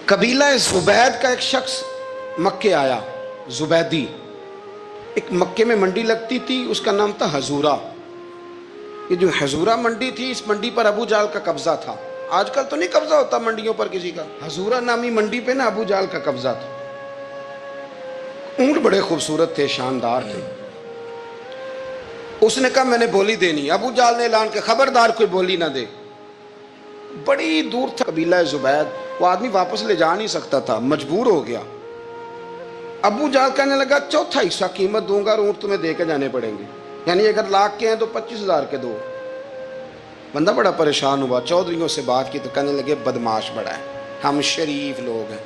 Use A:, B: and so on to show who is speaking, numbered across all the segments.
A: قبیلہ زبید کا ایک شخص مکے آیا، زبیدی۔ ایک مکے میں منڈی لگتی تھی، اس کا نام تھا حضورہ۔ یہ جو حضورہ منڈی تھی، اس منڈی پر ابو جہل کا قبضہ تھا۔ آج کل تو نہیں قبضہ ہوتا منڈیوں پر کسی کا، حضورہ نامی منڈی پہ نا ابو جہل کا قبضہ تھا۔ اونٹ بڑے خوبصورت تھے، شاندار تھے۔ اس نے کہا میں نے بولی دینی۔ ابو جہل نے اعلان کہ خبردار کوئی بولی نہ دے۔ بڑی دور تھا قبیلہ زبید، وہ آدمی واپس لے جا نہیں سکتا تھا، مجبور ہو گیا۔ ابو جہل کہنے لگا چوتھا حصہ قیمت دوں گا اور اونٹ تمہیں دے کے جانے پڑیں گے، یعنی اگر لاکھ کے ہیں تو 25,000 کے دو۔ بندہ بڑا پریشان ہوا، چودھریوں سے بات کی تو کہنے لگے بدماش بڑا ہے، ہم شریف لوگ ہیں۔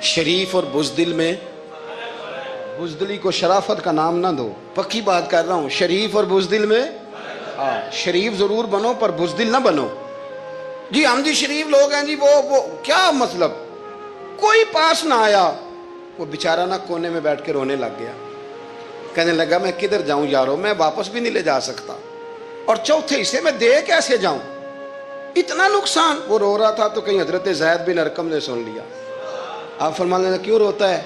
A: شریف اور بزدل میں، بزدلی کو شرافت کا نام نہ دو، پکی بات کر رہا ہوں، شریف اور بزدل میں شریف ضرور بنو پر بزدل نہ بنو۔ جی ہم جی شریف لوگ ہیں جی، وہ کیا مطلب؟ کوئی پاس نہ آیا، وہ بیچارہ نہ کونے میں بیٹھ کے رونے لگ گیا، کہنے لگا میں کدھر جاؤں یارو، میں واپس بھی نہیں لے جا سکتا، اور چوتھے حصے میں دے کیسے جاؤں، اتنا نقصان۔ وہ رو رہا تھا تو کہیں حضرت زید بن ارقم نے سن لیا۔ آپ فرمانے لگے کیوں روتا ہے؟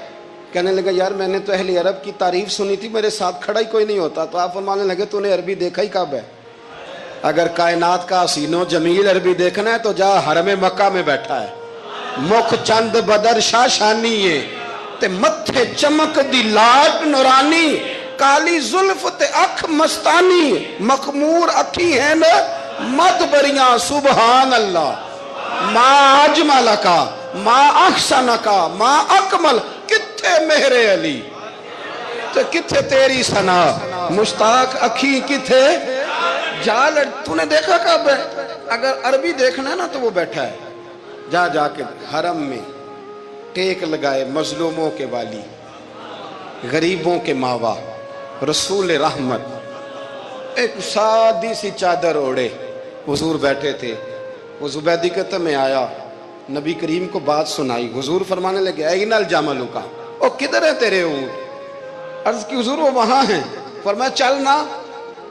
A: کہنے لگا یار میں نے تو اہل عرب کی تعریف سنی تھی، میرے ساتھ کھڑا ہی کوئی نہیں ہوتا۔ تو آپ فرمانے لگے تو نے عربی دیکھا ہی کب ہے؟ اگر کائنات کا حسین و جمیل عربی دیکھنا ہے تو جا حرم مکہ میں بیٹھا ہے، مکھ چند بدر شاہ شانی ہے تے متھے چمک دی لاٹ نورانی، کالی زلف تے اکھ مستانی، مخمور اکھی ہیں نا مد بریاں سبحان اللہ، ما اجمل کا ما احسن کا ما اکمل، کتھے مہر علی تے کتھے تیری ثنا، مشتاق اکھی کتھے جال۔ تو نے دیکھا کب ہے؟ اگر عربی دیکھنا ہے نا تو وہ بیٹھا ہے، جا کے حرم میں ٹیک لگائے، مظلوموں کے والی، غریبوں کے ماوا، رسول رحمت، ایک سادی سی چادر اوڑے حضور بیٹھے تھے۔ وہ زبیدی کہتا میں آیا، نبی کریم کو بات سنائی، حضور فرمانے لگے این الجمل کا، او کدھر ہے تیرے اونٹ؟ عرض کی حضور وہ وہاں ہیں۔ فرمایا چل نا۔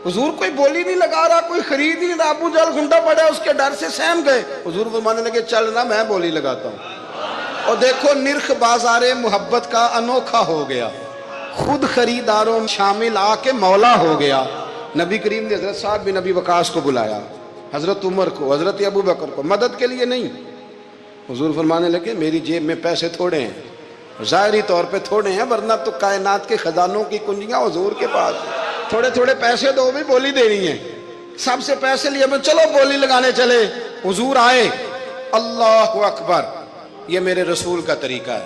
A: حضور کوئی بولی نہیں لگا رہا، کوئی خرید نہیں رہا، ابو جہل گھنٹا پڑا، اس کے ڈر سے سہم گئے۔ حضور فرمانے لگے چل نا، میں بولی لگاتا ہوں۔ اور دیکھو نرخ بازار محبت کا انوکھا ہو گیا، خود خریداروں شامل آ کے مولا ہو گیا۔ نبی کریم نے حضرت سعد بن ابی وقاص کو بلایا، حضرت عمر کو، حضرت ابو بکر کو، مدد کے لیے نہیں۔ حضور فرمانے لگے میری جیب میں پیسے تھوڑے ہیں، ظاہری طور پہ تھوڑے ہیں، ورنہ تو کائنات کے خزانوں کی کنجیاں حضور کے پاس، تھوڑے تھوڑے پیسے دو بھی بولی دینی ہے۔ سب سے پیسے لیے میں چلو بولی لگانے چلے۔ حضور آئے، اللہ اکبر، یہ میرے رسول کا طریقہ ہے،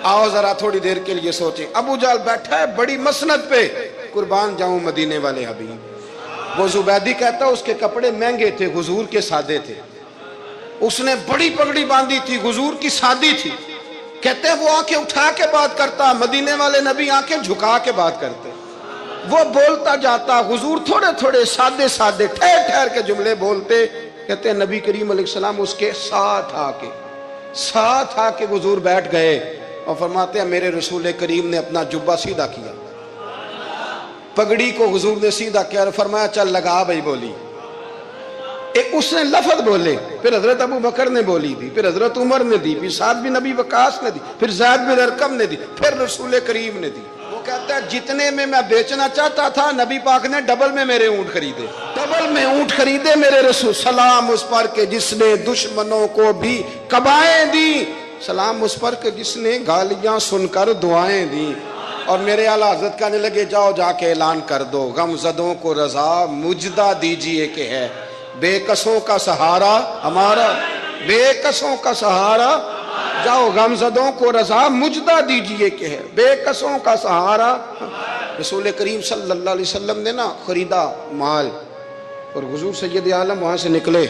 A: آؤ ذرا تھوڑی دیر کے لیے سوچیں۔ ابو جہل بیٹھا ہے بڑی مسند پہ، قربان جاؤں مدینے والے حبیب۔ وہ زبیدی کہتا اس کے کپڑے مہنگے تھے، حضور کے سادے تھے، اس نے بڑی پگڑی باندھی تھی، حضور کی سادی تھی۔ کہتے ہیں وہ آنکھیں اٹھا کے بات کرتا، مدینے والے نبی آنکھیں جھکا کے بات کرتے۔ وہ بولتا جاتا، حضور تھوڑے تھوڑے سادے سادے ٹھہر ٹھہر کے جملے بولتے۔ کہتے ہیں نبی کریم علیہ السلام اس کے ساتھ آ کے حضور بیٹھ گئے اور فرماتے ہیں میرے رسول کریم نے اپنا جبہ سیدھا کیا، پگڑی کو حضور نے سیدھا کیا اور فرمایا چل لگا بھائی بولی۔ ایک اس نے لفظ بولے، پھر حضرت ابو بکر نے بولی دی، پھر حضرت عمر نے دی، پھر سعد بن ابی وقاص نے دی، پھر زید بن ارقم نے دی، پھر رسول کریم نے دی۔ وہ کہتا ہے جتنے میں بیچنا چاہتا تھا نبی پاک نے ڈبل میں میرے اونٹ خریدے، ڈبل میں اونٹ خریدے میرے رسول۔ سلام اس پر کہ جس نے دشمنوں کو بھی قبائیں دی، سلام اس پر کہ جس نے گالیاں سن کر دعائیں دی۔ اور میرے اعلیٰ حضرت کہنے لگے جاؤ جا کے اعلان کر دو، غم زدوں کو رضا مجدہ دیجئے کہ ہے بے کسوں کا سہارا ہمارا، بے کسوں کا سہارا، جاؤ غم زدوں کو رضا مجدہ دیجئے کہ ہے بے کسوں کا سہارا۔ رسول کریم صلی اللہ علیہ وسلم نے نا خریدا مال، اور حضور سید عالم وہاں سے نکلے،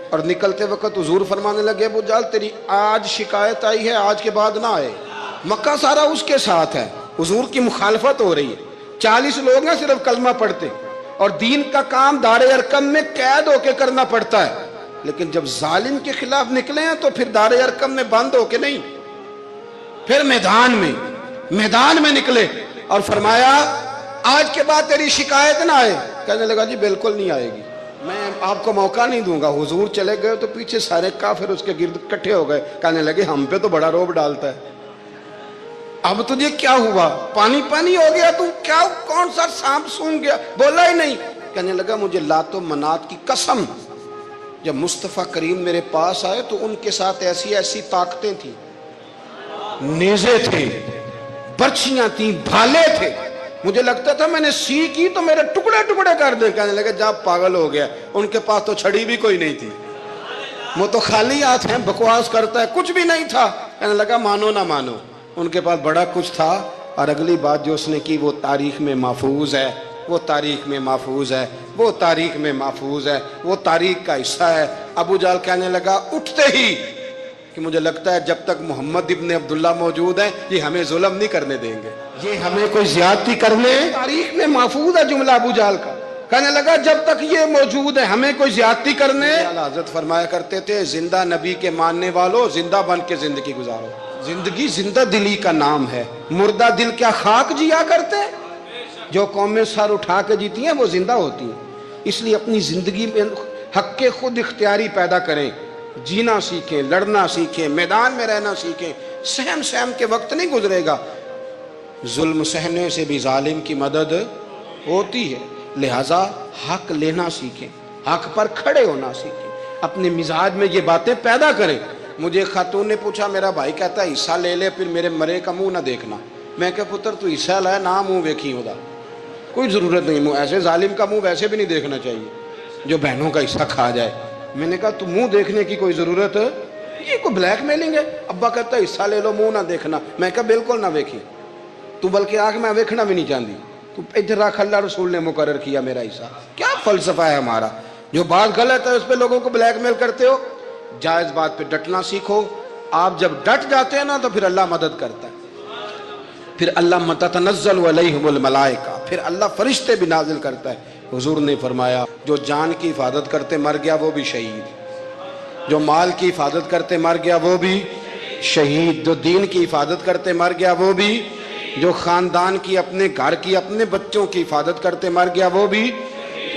A: اور نکلتے وقت حضور فرمانے لگے ابو جہل تیری آج شکایت آئی ہے، آج کے بعد نہ آئے، مکہ سارا اس کے ساتھ ہے، حضور کی مخالفت ہو رہی ہے، 40 لوگ ہیں صرف کلمہ پڑھتے، اور دین کا کام دار ارقم میں قید ہو کے کرنا پڑتا ہے، لیکن جب ظالم کے خلاف نکلے ہیں تو پھر دار ارقم میں بند ہو کے نہیں، پھر میدان میں نکلے اور فرمایا آج کے بعد تیری شکایت نہ آئے۔ کہنے لگا جی بالکل نہیں آئے گی۔ میں آپ کو موقع نہیں دوں گا. حضور چلے گئے تو پیچھے سارے کافر اس کے گرد اکٹھے ہو گئے, کہنے لگے ہم پہ تو بڑا روب ڈالتا ہے, اب تجھے کیا ہوا, پانی پانی ہو گیا, تو کیا کون سا سانپ سونگ گیا, بولا ہی نہیں. کہنے لگا مجھے لات و منات کی قسم, جب مصطفیٰ کریم میرے پاس آئے تو ان کے ساتھ ایسی ایسی طاقتیں تھیں, نیزے تھے, برچیاں تھیں, بھالے تھے, مجھے لگتا تھا میں نے سی کی تو میرے ٹکڑے ٹکڑے کر دے. کہنے لگے جا پاگل ہو گیا, ان کے پاس تو چھڑی بھی کوئی نہیں تھی, وہ تو خالی ہاتھ ہیں, بکواس کرتا ہے, کچھ بھی نہیں تھا. کہنے لگا مانو نہ مانو, ان کے پاس بڑا کچھ تھا. اور اگلی بات جو اس نے کی وہ تاریخ میں محفوظ ہے, وہ تاریخ میں محفوظ ہے, وہ تاریخ میں محفوظ ہے, وہ تاریخ کا حصہ ہے. ابو جہل کہنے لگا اٹھتے ہی کہ مجھے لگتا ہے جب تک محمد ابن عبداللہ موجود ہیں یہ ہمیں ظلم نہیں کرنے دیں گے, یہ ہمیں کوئی زیادتی کرنے, تاریخ میں محفوظ ہے جملہ ابو جہل کا. کہنے لگا جب تک یہ موجود ہے ہمیں کوئی زیادتی کرنے. حضرت فرمایا کرتے تھے زندہ نبی کے ماننے والوں زندہ بن کے زندگی گزارو. زندگی زندہ دلی کا نام ہے, مردہ دل کیا خاک جیا کرتے. جو قومیں سر اٹھا کے جیتی ہیں وہ زندہ ہوتی ہیں. اس لیے اپنی زندگی میں حق خود اختیاری پیدا کریں, جینا سیکھیں, لڑنا سیکھیں, میدان میں رہنا سیکھیں. سہم سہم کے وقت نہیں گزرے گا, ظلم سہنے سے بھی ظالم کی مدد ہوتی ہے. لہٰذا حق لینا سیکھیں, حق پر کھڑے ہونا سیکھیں, اپنے مزاج میں یہ باتیں پیدا کریں. مجھے خاتون نے پوچھا, میرا بھائی کہتا ہے حصہ لے لے پھر میرے مرے کا منہ نہ دیکھنا. میں کہا پتر تو حصہ لائے نہ منہ ویکھی ہودا, کوئی ضرورت نہیں, منہ ایسے ظالم کا منہ ویسے بھی نہیں دیکھنا چاہیے جو بہنوں کا حصہ کھا جائے. میں نے کہا تو منہ دیکھنے کی کوئی ضرورت, یہ کوئی بلیک میلنگ ہے. ابا کہتا ہے حصہ لے لو منہ نہ دیکھنا. میں کہا بالکل نہ ویکھی, تو بلکہ آنکھ میں ویکھنا بھی نہیں چاہتی, تو ادھر رکھ, اللہ رسول نے مقرر کیا میرا حصہ. کیا فلسفہ ہے ہمارا, جو بات غلط ہے اس پہ لوگوں کو بلیک میل کرتے ہو. جائز بات پہ ڈٹنا سیکھو. آپ جب ڈٹ جاتے ہیں نا تو پھر اللہ مدد کرتا ہے, پھر اللہ تتنزل علیہم الملائکہ, پھر اللہ فرشتے بھی نازل کرتا ہے. حضور نے فرمایا جو جان کی حفاظت کرتے مر گیا وہ بھی شہید, جو مال کی حفاظت کرتے مر گیا وہ بھی شہید, جو دین کی حفاظت کرتے مر گیا وہ بھی, جو خاندان کی, اپنے گھر کی, اپنے بچوں کی حفاظت کرتے مر گیا وہ بھی.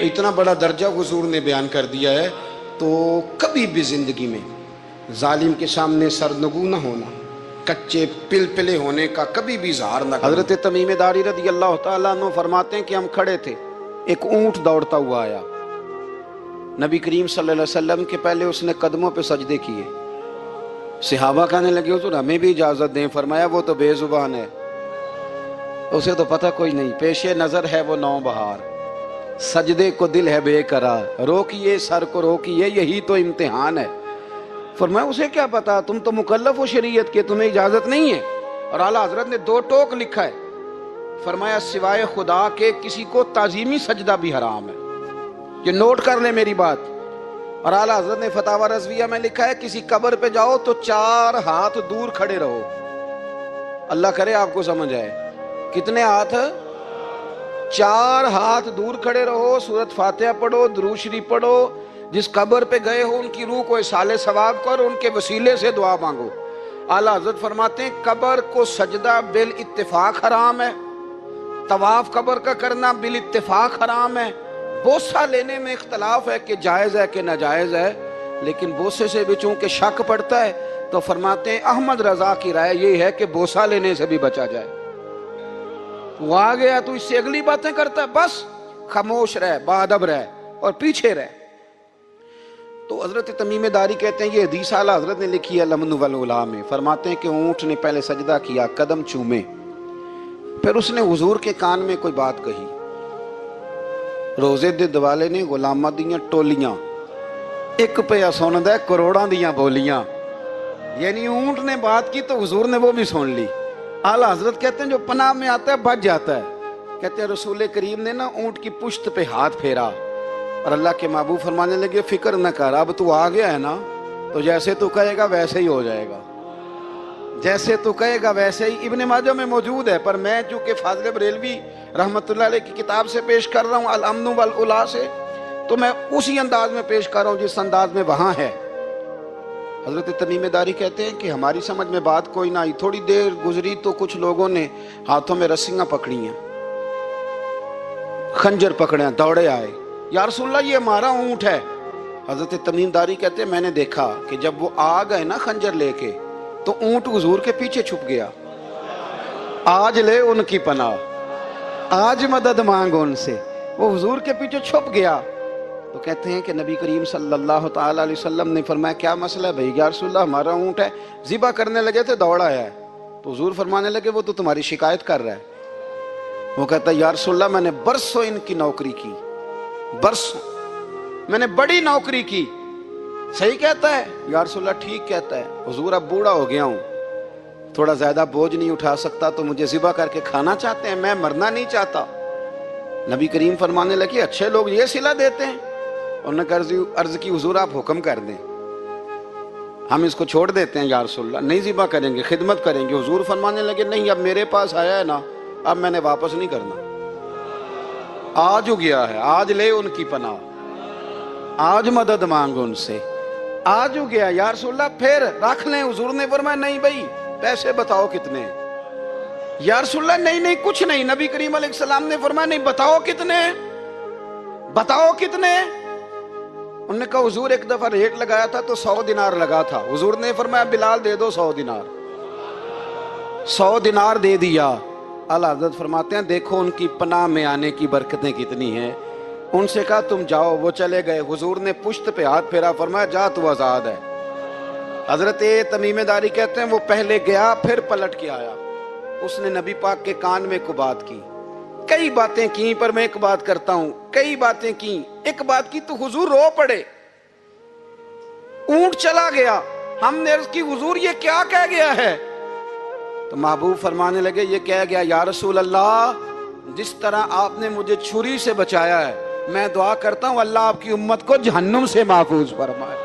A: اتنا بڑا درجہ حضور نے بیان کر دیا ہے. تو کبھی بھی زندگی میں ظالم کے سامنے سرنگو نہ ہونا, کچے پلپلے ہونے کا کبھی بھی اظہار نہ کرنا. حضرت تمیم داری رضی اللہ تعالیٰ عنہ فرماتے ہیں کہ ہم کھڑے تھے, ایک اونٹ دوڑتا ہوا آیا, نبی کریم صلی اللہ علیہ وسلم کے پہلے اس نے قدموں پہ سجدے کیے. صحابہ کہنے لگے حضور ہمیں بھی اجازت دیں. فرمایا وہ تو بے زبان ہے, اسے تو پتہ کوئی نہیں, پیش نظر ہے وہ نو بہار, سجدے کو دل ہے بے قرار, روکیے سر کو روکیے یہی تو امتحان ہے. فرمایا اسے کیا پتا, تم تو مکلف ہو شریعت کے, تمہیں اجازت نہیں ہے. اور اعلیٰ حضرت نے 2 ٹوک لکھا ہے, فرمایا سوائے خدا کے کسی کو تعظیمی سجدہ بھی حرام ہے. یہ نوٹ کر لیں میری بات. اور اعلیٰ حضرت نے فتاوی رضویہ میں لکھا ہے کسی قبر پہ جاؤ تو 4 ہاتھ دور کھڑے رہو. اللہ کرے آپ کو سمجھ آئے. کتنے ہاتھ؟ 4 ہاتھ دور کھڑے رہو, سورۃ فاتحہ پڑھو, درود شریف پڑھو, جس قبر پہ گئے ہو ان کی روح کو اصال ثواب کرو, ان کے وسیلے سے دعا مانگو. اعلیٰ حضرت فرماتے ہیں قبر کو سجدہ بالاتفاق حرام ہے, طواف قبر کا کرنا بالاتفاق حرام ہے. بوسہ لینے میں اختلاف ہے کہ جائز ہے کہ ناجائز ہے, لیکن بوسے سے بھی چونکہ شک پڑتا ہے تو فرماتے ہیں احمد رضا کی رائے یہ ہے کہ بوسہ لینے سے بھی بچا جائے. وہ آ گیا تو اس سے اگلی باتیں کرتا ہے, بس خاموش رہ, باادب رہ اور پیچھے رہ. تو حضرت تمیم داری کہتے ہیں یہ حدیث اعلیٰ حضرت نے لکھی ہے لمن والعلا میں. فرماتے ہیں کہ اونٹ نے پہلے سجدہ کیا, قدم چومے, پھر اس نے حضور کے کان میں کوئی بات کہی. روزے دے دوالے نے غلاماں دیاں ٹولیاں, ایک پیا سن دے کروڑاں دیاں بولیاں. یعنی اونٹ نے بات کی تو حضور نے وہ بھی سن لی. اعلیٰ حضرت کہتے ہیں جو پناہ میں آتا ہے بچ جاتا ہے. کہتے ہیں رسول کریم نے نا اونٹ کی پشت پہ ہاتھ پھیرا اور اللہ کے محبوب فرمانے لگے فکر نہ کر, اب تو آ گیا ہے نا تو جیسے تو کہے گا ویسے ہی ہو جائے گا, جیسے تو کہے گا ویسے ہی. ابن ماجہ میں موجود ہے, پر میں چونکہ فاضل بریلوی رحمت اللہ علیہ کی کتاب سے پیش کر رہا ہوں الامن والعلا سے, تو میں اسی انداز میں پیش کر رہا ہوں جس انداز میں وہاں ہے. حضرت تمیم داری کہتے ہیں کہ ہماری سمجھ میں بات کوئی نہ آئی. تھوڑی دیر گزری تو کچھ لوگوں نے ہاتھوں میں رسیاں پکڑی ہیں, خنجر پکڑے ہیں, دوڑے آئے. یا رسول اللہ یہ ہمارا اونٹ ہے۔ حضرت تمیم داری کہتے ہیں میں نے دیکھا کہ جب وہ آ گئے نا خنجر لے کے تو اونٹ حضور کے پیچھے چھپ گیا۔ آج لے ان کی پناہ، آج مدد مانگ ان سے، وہ حضور کے پیچھے چھپ گیا۔ تو کہتے ہیں کہ نبی کریم صلی اللہ تعالی علیہ وسلم نے فرمایا کیا مسئلہ ہے بھائی؟ یا رسول اللہ ہمارا اونٹ ہے، ذبح کرنے لگے تھے دوڑ آیا ہے۔ تو حضور فرمانے لگے وہ تو تمہاری شکایت کر رہا ہے۔ وہ کہتا ہے یا رسول اللہ میں نے برسوں ان کی نوکری کی، برسوں میں نے بڑی نوکری کی۔ صحیح کہتا ہے یا رسول اللہ؟ ٹھیک کہتا ہے حضور، اب بوڑھا ہو گیا ہوں، تھوڑا زیادہ بوجھ نہیں اٹھا سکتا، تو مجھے ذبح کر کے کھانا چاہتے ہیں، میں مرنا نہیں چاہتا۔ نبی کریم فرمانے لگے اچھے لوگ یہ صلہ دیتے ہیں؟ انہوں نے عرض کی حضور آپ حکم کر دیں، ہم اس کو چھوڑ دیتے ہیں یا رسول اللہ، نہیں ذبح کریں گے، خدمت کریں گے۔ حضور فرمانے لگے نہیں، اب میرے پاس آیا ہے نا، اب میں نے واپس نہیں کرنا، آج ہو گیا ہے، آج لے ان کی پناہ، آج مدد مانگ ان سے، آج ہو گیا یا رسول اللہ پھر رکھ لیں؟ حضور نے فرمایا نہیں بھائی پیسے بتاؤ کتنے؟ یا رسول اللہ نہیں نہیں کچھ نہیں۔ نبی کریم علیہ السلام نے فرمایا نہیں، بتاؤ کتنے، بتاؤ کتنے؟ انہوں نے کہا حضور ایک دفعہ ریٹ لگایا تھا تو 100 دینار لگا تھا۔ حضور نے فرمایا بلال دے دو 100 دینار، 100 دینار دے دیا۔ اعلیٰ حضرت فرماتے ہیں دیکھو ان کی پناہ میں آنے کی برکتیں کتنی ہیں۔ ان سے کہا تم جاؤ، وہ چلے گئے۔ حضور نے پشت پہ ہاتھ پھیرا، فرمایا جا تو آزاد ہے۔ حضرت تمیم داری کہتے ہیں وہ پہلے گیا پھر پلٹ کے آیا، اس نے نبی پاک کے کان میں کو بات کی، کئی باتیں کی، پر میں ایک بات کرتا ہوں، کئی باتیں کی، ایک بات کی تو حضور رو پڑے۔ اونٹ چلا گیا، ہم نے عرض کی حضور یہ کیا کہہ گیا ہے؟ تو محبوب فرمانے لگے یہ کہہ گیا یا رسول اللہ جس طرح آپ نے مجھے چھری سے بچایا ہے، میں دعا کرتا ہوں اللہ آپ کی امت کو جہنم سے محفوظ فرمائے،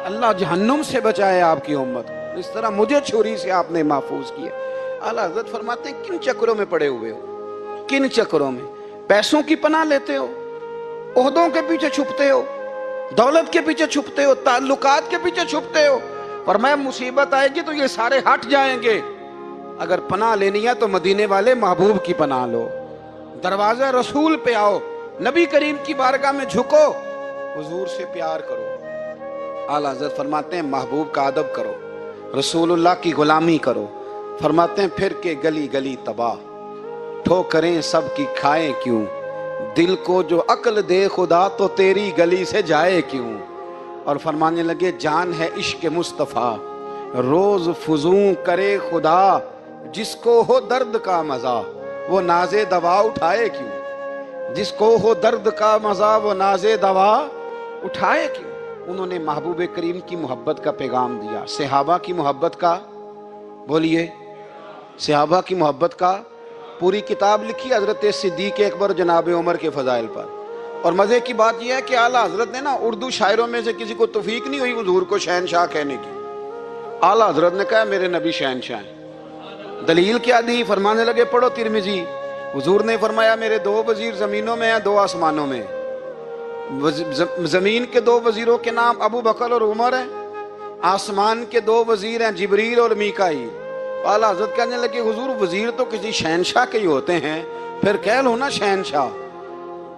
A: اللہ جہنم سے بچائے آپ کی امت کو، اس طرح مجھے چھری سے آپ نے محفوظ کیا۔ اعلیٰ حضرت فرماتے ہیں کن چکروں میں پڑے ہوئے ہو، کن چکروں میں؟ پیسوں کی پناہ لیتے ہو، عہدوں کے پیچھے چھپتے ہو، دولت کے پیچھے چھپتے ہو، تعلقات کے پیچھے چھپتے ہو۔ فرمایا مصیبت آئے گی تو یہ سارے ہٹ جائیں گے، اگر پناہ لینی ہے تو مدینے والے محبوب کی پناہ لو، دروازہ رسول پہ آؤ، نبی کریم کی بارگاہ میں جھکو، حضور سے پیار کرو۔ اعلیٰ حضرت فرماتے ہیں محبوب کا ادب کرو، رسول اللہ کی غلامی کرو۔ فرماتے ہیں پھر کے گلی گلی تباہ، ٹھوکریں سب کی کھائے کیوں، دل کو جو عقل دے خدا تو تیری گلی سے جائے کیوں۔ اور فرمانے لگے جان ہے عشق مصطفیٰ، روز فزوں کرے خدا، جس کو ہو درد کا مزہ وہ ناز دوا اٹھائے کیوں، جس کو ہو درد کا مزہ وہ ناز دوا اٹھائے کیوں۔ انہوں نے محبوب کریم کی محبت کا پیغام دیا، صحابہ کی محبت کا، بولیے صحابہ کی محبت کا پوری کتاب لکھی حضرت صدیق اکبر جناب عمر کے فضائل پر۔ اور مزے کی بات یہ ہے کہ اعلیٰ حضرت نے نا اردو شاعروں میں سے کسی کو توفیق نہیں ہوئی حضور کو شہنشاہ کہنے کی، اعلیٰ حضرت نے کہا میرے نبی شہنشاہ ہیں۔ دلیل کیا دی؟ فرمانے لگے پڑھو ترمذی، حضور نے فرمایا میرے 2 وزیر زمینوں میں ہیں 2 آسمانوں میں، زمین کے 2 وزیروں کے نام ابو بکر اور عمر ہیں، آسمان کے 2 وزیر ہیں جبریل اور میکائیل۔ اعلیٰ حضرت کہنے لگے حضور وزیر تو کسی شہنشاہ کے ہی ہوتے ہیں، پھر کہہ لو نا شہنشاہ۔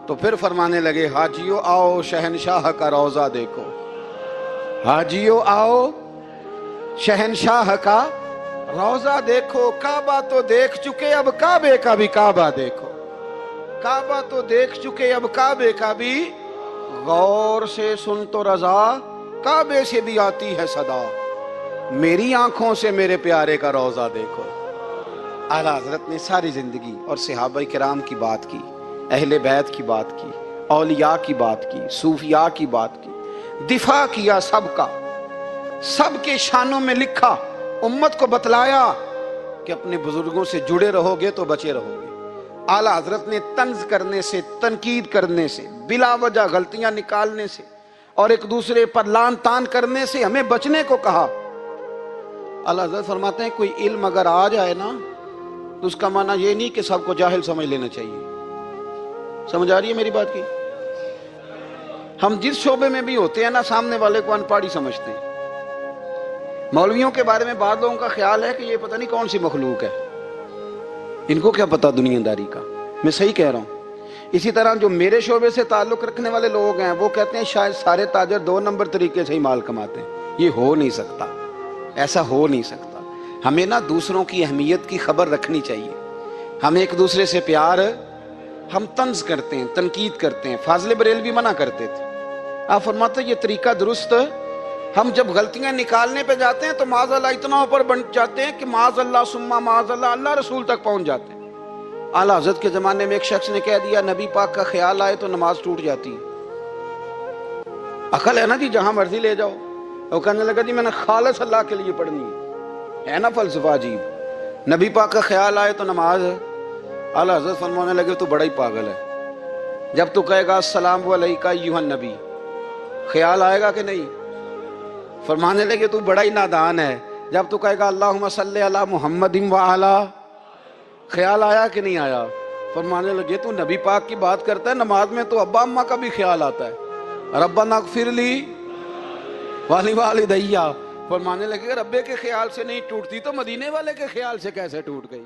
A: تو پھر فرمانے لگے حاجیو آؤ شہنشاہ کا روضہ دیکھو، حاجیو آؤ شہنشاہ کا روضہ دیکھو، کعبہ تو دیکھ چکے اب کعبے کا بھی کعبہ دیکھو، کعبہ تو دیکھ چکے اب کعبے کا بھی، غور سے سن تو رضا کعبے سے بھی آتی ہے صدا، میری آنکھوں سے میرے پیارے کا روضہ دیکھو۔ اعلیٰ حضرت نے ساری زندگی اور صحابہ کرام کی بات کی، اہل بیت کی بات کی، اولیاء کی بات کی، صوفیاء کی بات کی، دفاع کیا سب کا، سب کے شانوں میں لکھا، امت کو بتلایا کہ اپنے بزرگوں سے جڑے رہو گے تو بچے رہو گے۔ اعلیٰ حضرت نے طنز کرنے سے، تنقید کرنے سے، بلا وجہ غلطیاں نکالنے سے اور ایک دوسرے پر لان تان کرنے سے ہمیں بچنے کو کہا۔ اعلیٰ حضرت فرماتے ہیں کوئی علم اگر آ جائے نا تو اس کا معنی یہ نہیں کہ سب کو جاہل سمجھ لینا چاہیے۔ سمجھ آ رہی ہے میری بات کی؟ ہم جس شعبے میں بھی ہوتے ہیں نا سامنے والے کو ان پڑھ ہی سمجھتے ہیں۔ مولویوں کے بارے میں بعض لوگوں کا خیال ہے کہ یہ پتہ نہیں کون سی مخلوق ہے، ان کو کیا پتا دنیا داری کا۔ میں صحیح کہہ رہا ہوں، اسی طرح جو میرے شعبے سے تعلق رکھنے والے لوگ ہیں وہ کہتے ہیں شاید سارے تاجر 2 نمبر طریقے سے ہی مال کماتے ہیں. یہ ہو نہیں سکتا، ایسا ہو نہیں سکتا. ہمیں نا دوسروں کی اہمیت کی خبر رکھنی چاہیے. ہم ایک دوسرے سے پیار، ہم طنز کرتے ہیں، تنقید کرتے ہیں. فاضل بریلوی منع کرتے تھے. آپ فرماتے یہ طریقہ درست. ہم جب غلطیاں نکالنے پہ جاتے ہیں تو معاذ اللہ اتنا اوپر بن جاتے ہیں کہ معاذ اللہ ثم معاذ اللہ اللہ رسول تک پہنچ جاتے ہیں. اعلیٰ حضرت کے زمانے میں ایک شخص نے کہہ دیا نبی پاک کا خیال آئے تو نماز ٹوٹ جاتی ہے. عقل ہے نا جی، جہاں مرضی لے جاؤ. وہ کہنے لگا جی میں نے خالص اللہ کے لیے پڑھنی ہے نا فلسفہ عجیب. نبی پاک کا خیال آئے تو نماز ہے. اعلیٰ حضرت فرمانے لگے تو بڑا ہی پاگل ہے. جب تو کہے گا السلام علیکہ ایھا النبی، خیال آئے گا کہ نہیں؟ فرمانے لگے تو بڑا ہی نادان ہے. جب تو کہے گا اللہم صلی علی محمد وعلی، خیال آیا کہ نہیں آیا؟ فرمانے لگے تو نبی پاک کی بات کرتا ہے، نماز میں تو ابا اماں کا بھی خیال آتا ہے. ربنا اغفر لی ولوالدیّ. فرمانے لگے ربے کے خیال سے نہیں ٹوٹتی تو مدینے والے کے خیال سے کیسے ٹوٹ گئی؟